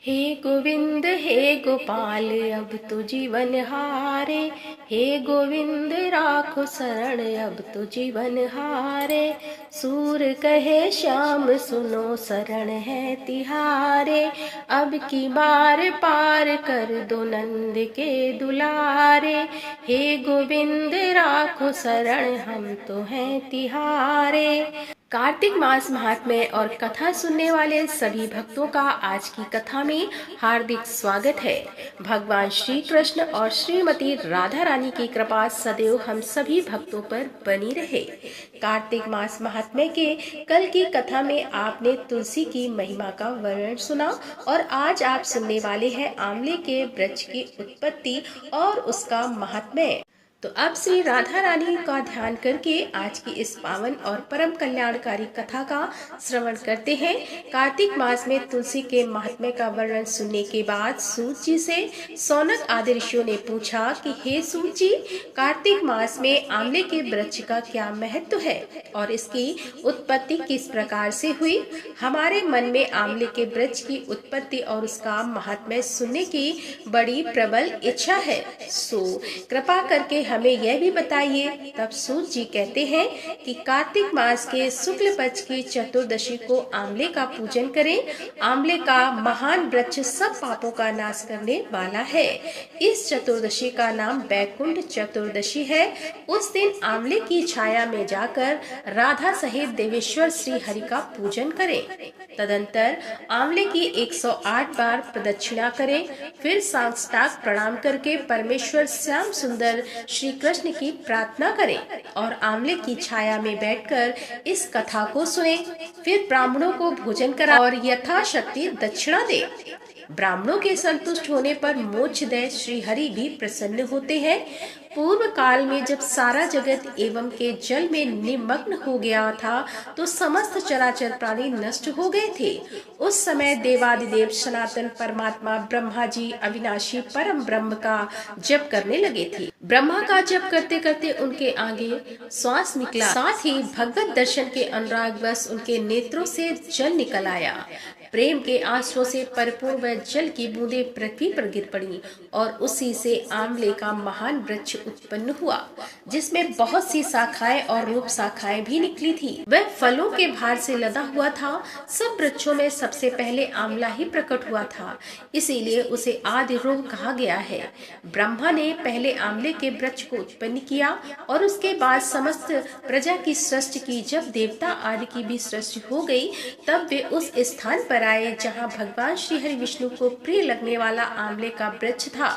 हे गोपाल अब तो जीवन हारे। हे गोविंद राखो शरण अब तो जीवन हारे। सूर कहे श्याम सुनो शरण है तिहारे। अब की बार पार कर दो नंद के दुलारे। हे गोविंद राखो शरण हम तो हैं तिहारे। कार्तिक मास महात्म्य और कथा सुनने वाले सभी भक्तों का आज की कथा में हार्दिक स्वागत है। भगवान श्री कृष्ण और श्रीमती राधा रानी की कृपा सदैव हम सभी भक्तों पर बनी रहे। कार्तिक मास महात्म्य के कल की कथा में आपने तुलसी की महिमा का वर्णन सुना और आज आप सुनने वाले हैं आंवले के वृक्ष की उत्पत्ति और उसका महात्म्य। तो अब श्री राधा रानी का ध्यान करके आज की इस पावन और परम कल्याणकारी कथा का श्रवण करते हैं। कार्तिक मास में तुलसी के महात्म्य का वर्णन सुनने के बाद सूत जी से सौनक आदि ऋषियों ने पूछा कि हे सूत जी, कार्तिक मास में आंवले के वृक्ष का क्या महत्व है और इसकी उत्पत्ति किस प्रकार से हुई। हमारे मन में आंवले के वृक्ष की उत्पत्ति और उसका महात्म्य सुनने की बड़ी प्रबल इच्छा है, सो कृपा करके हमें यह भी बताइए। तब सूत जी कहते हैं कि कार्तिक मास के शुक्ल पक्ष की चतुर्दशी को आंवले का पूजन करें। आंवले का महान वृक्ष सब पापों का नाश करने वाला है। इस चतुर्दशी का नाम बैकुंठ चतुर्दशी है। उस दिन आंवले की छाया में जाकर राधा सहित देवेश्वर श्री हरि का पूजन करें। तदंतर आंवले की 108 बार प्रदक्षिणा करें। फिर साष्टांग प्रणाम करके परमेश्वर श्याम सुंदर श्री कृष्ण की प्रार्थना करें और आंवले की छाया में बैठकर इस कथा को सुने। फिर ब्राह्मणों को भोजन करा और यथाशक्ति दक्षिणा दे। ब्राह्मणों के संतुष्ट होने पर मोक्षदय श्री हरि भी प्रसन्न होते हैं। पूर्व काल में जब सारा जगत एवं के जल में निमग्न हो गया था तो समस्त चराचर प्राणी नष्ट हो गए थे। उस समय देवादिदेव सनातन परमात्मा ब्रह्मा जी अविनाशी परम ब्रह्म का जप करने लगे थे। ब्रह्मा का जप करते करते उनके आगे श्वास निकला, साथ ही भगवत दर्शन के अनुराग बस उनके नेत्रों से जल निकल आया। प्रेम के आंसुओं से परिपूर्ण वह जल की बूंदें पृथ्वी पर गिर पड़ी और उसी से आंवले का महान वृक्ष उत्पन्न हुआ, जिसमें बहुत सी शाखाएं और रूप शाखाएं भी निकली थी। वह फलों के भार से लदा हुआ था। सब वृक्षों में सबसे पहले आंवला ही प्रकट हुआ था, इसीलिए उसे आदि रोग कहा गया है। ब्रह्मा ने पहले आंवले के वृक्ष को उत्पन्न किया और उसके बाद समस्त प्रजा की सृष्टि की। जब देवता आदि की भी सृष्टि हो गई तब वे उस स्थान पर आए जहाँ भगवान श्री हरि विष्णु को प्रिय लगने वाला आंवले का वृक्ष था।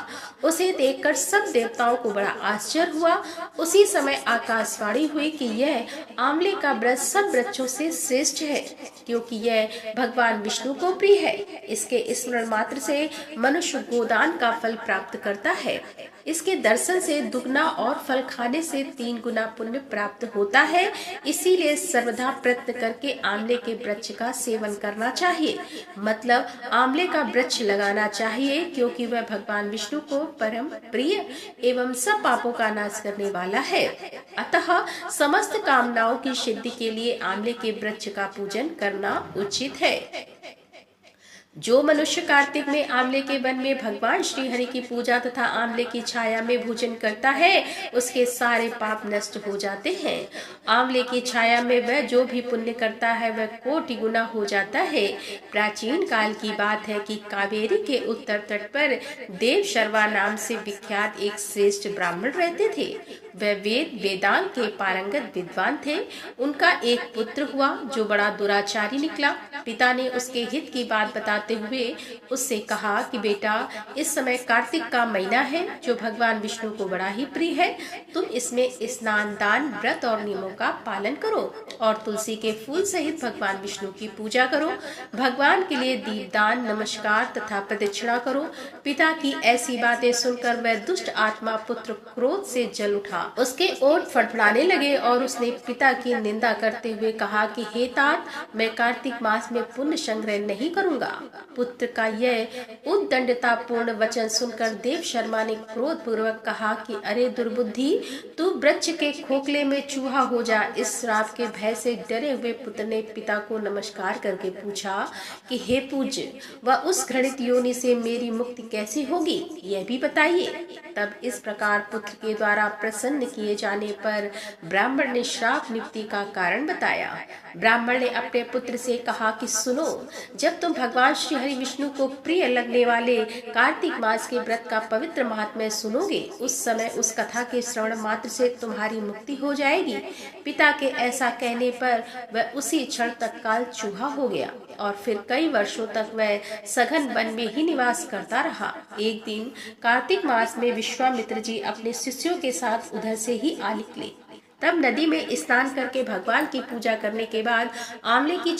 उसे देखकर सब देवताओं को बड़ा आश्चर्य हुआ। उसी समय आकाशवाणी हुई कि यह आंवले का वृक्ष सब वृक्षों से श्रेष्ठ है, क्योंकि यह भगवान विष्णु को प्रिय है। इसके स्मरण मात्र से मनुष्य गोदान का फल प्राप्त करता है। इसके दर्शन से दुगना और फल खाने से 3 गुना पुण्य प्राप्त होता है। इसीलिए सर्वदा प्रयत्न करके आंवले के वृक्ष का सेवन करना चाहिए, मतलब आंवले का वृक्ष लगाना चाहिए, क्योंकि वह भगवान विष्णु को परम प्रिय एवं सब पापों का नाश करने वाला है। अतः समस्त कामनाओं की सिद्धि के लिए आंवले के वृक्ष का पूजन करना उचित है। जो मनुष्य कार्तिक में आंवले के वन में भगवान श्री हरि की पूजा तथा आंवले की छाया में भोजन करता है, उसके सारे पाप नष्ट हो जाते हैं। आंवले की छाया में वह जो भी पुण्य करता है वह कोटि गुना हो जाता है। प्राचीन काल की बात है कि कावेरी के उत्तर तट पर देव शर्वा नाम से विख्यात एक श्रेष्ठ ब्राह्मण रहते थे। वह वेद वेदांग के पारंगत विद्वान थे। उनका एक पुत्र हुआ जो बड़ा दुराचारी निकला। पिता ने उसके हित की बात बताते हुए उससे कहा कि बेटा, इस समय कार्तिक का महीना है जो भगवान विष्णु को बड़ा ही प्रिय है। तुम इसमें स्नान, दान, व्रत और नियमों का पालन करो और तुलसी के फूल सहित भगवान विष्णु की पूजा करो। भगवान के लिए दीपदान, नमस्कार तथा प्रदक्षिणा करो। पिता की ऐसी बातें सुनकर वह दुष्ट आत्मा पुत्र क्रोध से जल उठा। उसके ओठ फड़फड़ाने लगे और उसने पिता की निंदा करते हुए कहा कि हे तात, मैं कार्तिक मास में पुण्य संग्रह नहीं करूंगा। पुत्र का यह उद्दंडतापूर्ण वचन सुनकर देव शर्मा ने क्रोध पूर्वक कहा कि अरे दुर्बुद्धि, तू वृक्ष के खोखले में चूहा हो जा। इस श्राप के भय से डरे हुए पुत्र ने पिता को नमस्कार करके पूछा कि हे पूज्य, वह उस घृणित योनि से मेरी मुक्ति कैसे होगी, यह भी बताइए। तब इस प्रकार पुत्र के द्वारा प्रसन्न किए जाने पर ब्राह्मण ने श्राप निवृत्ति का कारण बताया। ब्राह्मण ने अपने पुत्र से कहा कि सुनो, जब तुम भगवान श्री हरि विष्णु को प्रिय लगने वाले कार्तिक मास के व्रत का पवित्र महात्म्य सुनोगे, उस समय उस कथा के श्रवण मात्र से तुम्हारी मुक्ति हो जाएगी। पिता के ऐसा कहने पर वह उसी क्षण तत्काल चूहा हो गया और फिर कई वर्षों तक वह सघन वन में ही निवास करता रहा। एक दिन कार्तिक मास में विश्वामित्र जी अपने शिष्यों के साथ उधर से ही आ निकले। तब नदी में स्नान करके भगवान की पूजा करने के बाद आंवले की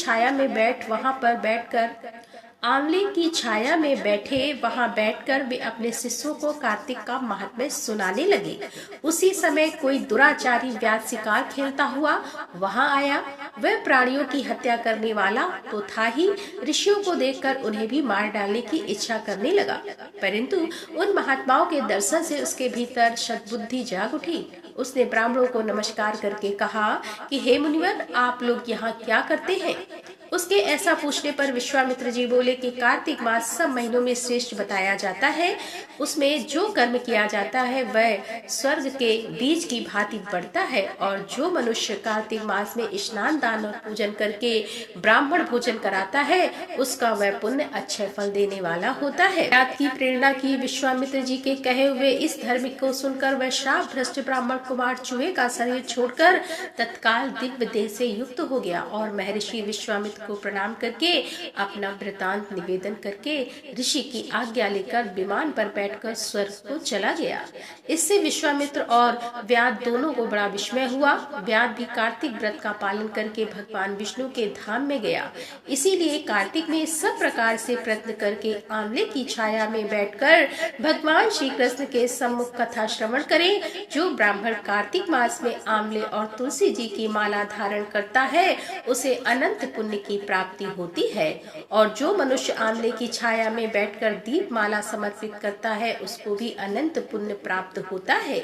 छाया में बैठकर वे अपने शिष्यों को कार्तिक का महात्म्य सुनाने लगे। उसी समय कोई दुराचारी व्याध शिकार खेलता हुआ वहां आया। वह प्राणियों की हत्या करने वाला तो था ही, ऋषियों को देखकर उन्हें भी मार डालने की इच्छा करने लगा। परंतु उन महात्माओं के दर्शन से उसके भीतर सद्बुद्धि जाग उठी। उसने ब्राह्मणों को नमस्कार करके कहा कि हे मुनिवर, आप लोग यहाँ क्या करते हैं? उसके ऐसा पूछने पर विश्वामित्र जी बोले कि कार्तिक मास सब महीनों में श्रेष्ठ बताया जाता है। उसमें जो कर्म किया जाता है वह स्वर्ग के बीज की भांति बढ़ता है, और जो मनुष्य कार्तिक मास में स्नान, दान और पूजन करके ब्राह्मण भोजन कराता है, उसका वह पुण्य अक्षय फल देने वाला होता है। व्याध की प्रेरणा की विश्वामित्र जी के कहे हुए इस धर्म को सुनकर वह श्राप भ्रष्ट ब्राह्मण कुमार चूहे का शरीर छोड़कर तत्काल दिव्य देह से युक्त हो गया और महर्षि विश्वामित्र को प्रणाम करके अपना वृतांत निवेदन करके ऋषि की आज्ञा लेकर विमान पर बैठकर स्वर्ग को चला गया। इससे विश्वामित्र और व्याध दोनों को बड़ा विस्मय हुआ। व्याध भी कार्तिक व्रत का पालन करके भगवान विष्णु के धाम में गया। इसीलिए कार्तिक में सब प्रकार से प्रयत्न करके आंवले की छाया में बैठकर भगवान श्री कृष्ण के सम्मुख कथा श्रवण करें। जो ब्राह्मण कार्तिक मास में आंवले और तुलसी जी की माला धारण करता है, उसे अनंत पुण्य की प्राप्ति होती है, और जो मनुष्य आंवले की छाया में बैठकर दीप माला समर्पित करता है, उसको भी अनंत पुण्य प्राप्त होता है।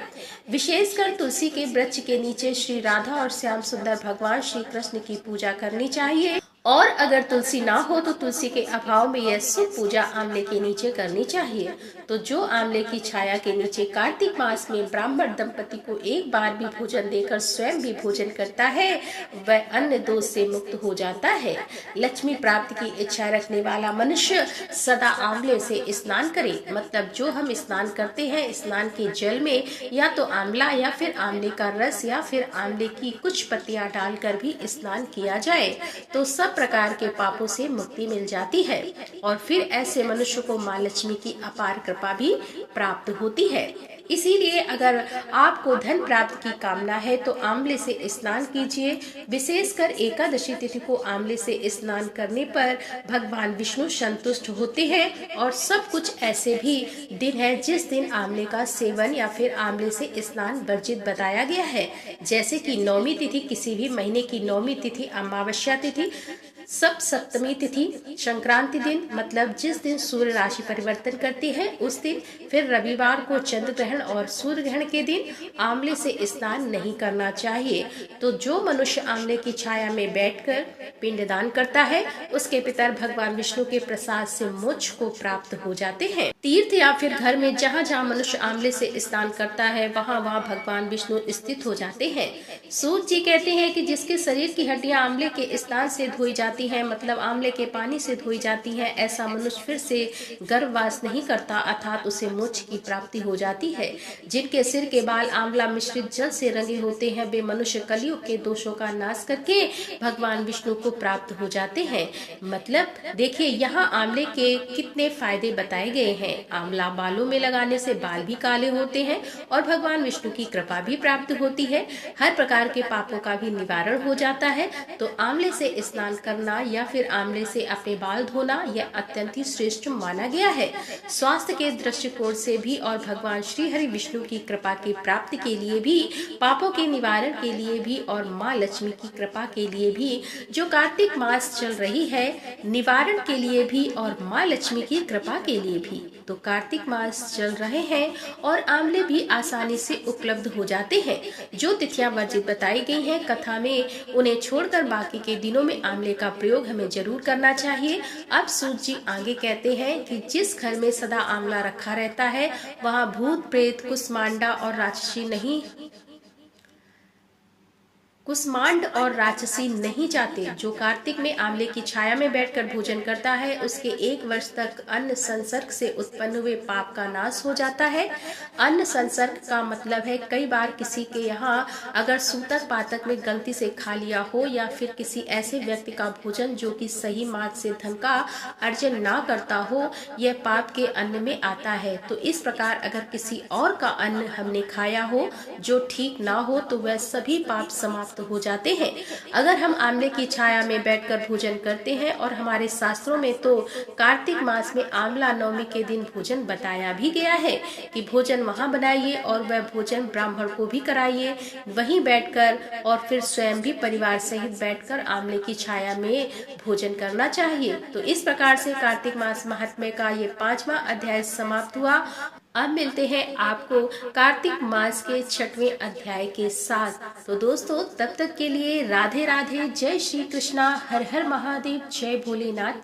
विशेषकर तुलसी के वृक्ष के नीचे श्री राधा और श्याम सुंदर भगवान श्री कृष्ण की पूजा करनी चाहिए, और अगर तुलसी ना हो तो तुलसी के अभाव में यह शुभ पूजा आंवले के नीचे करनी चाहिए। तो जो आंवले की छाया के नीचे कार्तिक मास में ब्राह्मण दंपति को एक बार भी भोजन देकर स्वयं भी भोजन करता है, वह अन्न दोष से मुक्त हो जाता है। लक्ष्मी प्राप्ति की इच्छा रखने वाला मनुष्य सदा आंवले से स्नान करे। मतलब जो हम स्नान करते हैं, स्नान के जल में या तो आंवला या फिर आंवले का रस या फिर आंवले की कुछ पत्तियां डालकर भी स्नान किया जाए तो सब प्रकार के पापों से मुक्ति मिल जाती है, और फिर ऐसे मनुष्य को माँ लक्ष्मी की अपार कृपा भी प्राप्त होती है। इसीलिए अगर आपको धन प्राप्त की कामना है तो आंवले से स्नान कीजिए। विशेषकर एकादशी तिथि को आंवले से स्नान करने पर भगवान विष्णु संतुष्ट होते हैं, और सब कुछ ऐसे भी दिन है जिस दिन आंवले का सेवन या फिर आंवले से स्नान वर्जित बताया गया है। जैसे कि नौमी तिथि, किसी भी महीने की नौमी तिथि, अमावस्या तिथि, सप्तमी तिथि, संक्रांति दिन, मतलब जिस दिन सूर्य राशि परिवर्तन करती है उस दिन, फिर रविवार को चंद्र ग्रहण और सूर्य ग्रहण के दिन आंवले से स्नान नहीं करना चाहिए। तो जो मनुष्य आंवले की छाया में बैठकर पिंडदान करता है, उसके पितर भगवान विष्णु के प्रसाद से मोक्ष को प्राप्त हो जाते हैं। तीर्थ या फिर घर में जहाँ जहाँ मनुष्य आंवले से स्नान करता है, वहाँ वहाँ भगवान विष्णु स्थित हो जाते हैं। सूत जी कहते हैं कि जिसके शरीर की हड्डियां आंवले के स्नान से धोई जाती हैं, मतलब आंवले के पानी से धोई जाती हैं, ऐसा मनुष्य फिर से गर्भवास नहीं करता, अर्थात उसे मोक्ष की प्राप्ति हो जाती है। जिनके सिर के बाल आंवला मिश्रित जल से रंगे होते हैं, वे मनुष्य कलयुग के दोषों का नाश करके भगवान विष्णु को प्राप्त हो जाते हैं। मतलब देखिए, यहाँ आंवले के कितने फायदे बताए गए हैं। आंवला बालों में लगाने से बाल भी काले होते हैं और भगवान विष्णु की कृपा भी प्राप्त होती है। हर प्रकार के पापों का भी निवारण हो जाता है। तो आंवले से स्नान करना करना या फिर आंवले से अपने बाल धोना यह अत्यंत ही श्रेष्ठ माना गया है। स्वास्थ्य के दृष्टिकोण से भी और भगवान श्री हरि विष्णु की कृपा की प्राप्ति के लिए भी, पापों के निवारण के लिए भी और माँ लक्ष्मी की कृपा के लिए भी जो कार्तिक मास चल रही है, निवारण के लिए भी और माँ लक्ष्मी की कृपा के लिए भी। तो कार्तिक मास चल रहे हैं और आंवले भी आसानी से उपलब्ध हो जाते हैं। जो तिथियां वर्जित बताई गई हैं कथा में, उन्हें छोड़कर बाकी के दिनों में आंवले का प्रयोग हमें जरूर करना चाहिए। अब सूत जी आगे कहते हैं कि जिस घर में सदा आंवला रखा रहता है वहाँ भूत प्रेत कुष्मांडा और राक्षसी नहीं जाते। जो कार्तिक में आंवले की छाया में बैठकर भोजन करता है उसके 1 वर्ष तक अन्न संसर्ग से उत्पन्न हुए पाप का नाश हो जाता है। अन्न संसर्ग का मतलब है कई बार किसी के यहाँ अगर सूतक पातक में गलती से खा लिया हो या फिर किसी ऐसे व्यक्ति का भोजन जो कि सही मार्ग से धन का अर्जन ना करता हो, यह पाप के अन्न में आता है। तो इस प्रकार अगर किसी और का अन्न हमने खाया हो जो ठीक ना हो तो वह सभी पाप समाप्त हो जाते हैं। अगर हम आंवले की छाया में बैठकर भोजन करते हैं, और हमारे शास्त्रों में तो कार्तिक मास में आंवला नवमी के दिन भोजन बताया भी गया है कि भोजन वहां बनाइए और वह भोजन ब्राह्मण को भी कराइए, वहीं बैठकर, और फिर स्वयं भी परिवार सहित बैठकर आंवले की छाया में भोजन करना चाहिए। तो इस प्रकार से कार्तिक मास महात्म्य का ये 5वां अध्याय समाप्त हुआ। अब मिलते हैं आपको कार्तिक मास के 6वें अध्याय के साथ। तो दोस्तों तब तक के लिए राधे राधे, जय श्री कृष्णा, हर हर महादेव, जय भोलेनाथ।